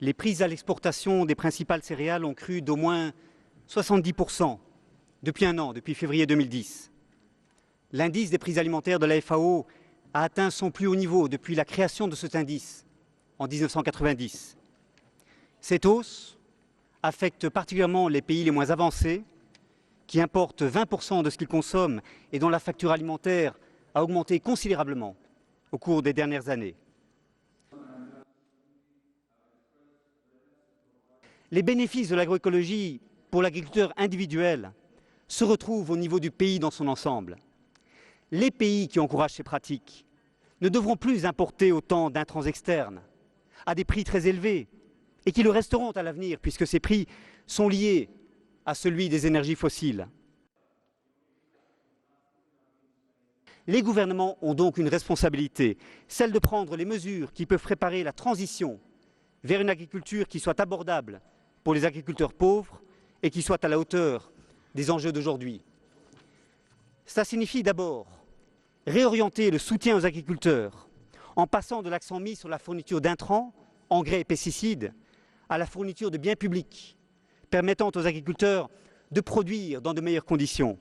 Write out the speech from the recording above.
Les prix à l'exportation des principales céréales ont cru d'au moins 70% depuis un an, depuis février 2010. L'indice des prix alimentaires de la FAO a atteint son plus haut niveau depuis la création de cet indice en 1990. Cette hausse affecte particulièrement les pays les moins avancés, qui importent 20% de ce qu'ils consomment et dont la facture alimentaire a augmenté considérablement au cours des dernières années. Les bénéfices de l'agroécologie pour l'agriculteur individuel se retrouvent au niveau du pays dans son ensemble. Les pays qui encouragent ces pratiques ne devront plus importer autant d'intrants externes à des prix très élevés et qui le resteront à l'avenir puisque ces prix sont liés à celui des énergies fossiles. Les gouvernements ont donc une responsabilité, celle de prendre les mesures qui peuvent préparer la transition vers une agriculture qui soit abordable pour les agriculteurs pauvres et qui soit à la hauteur des enjeux d'aujourd'hui. Cela signifie d'abord réorienter le soutien aux agriculteurs en passant de l'accent mis sur la fourniture d'intrants, engrais et pesticides, à la fourniture de biens publics, permettant aux agriculteurs de produire dans de meilleures conditions.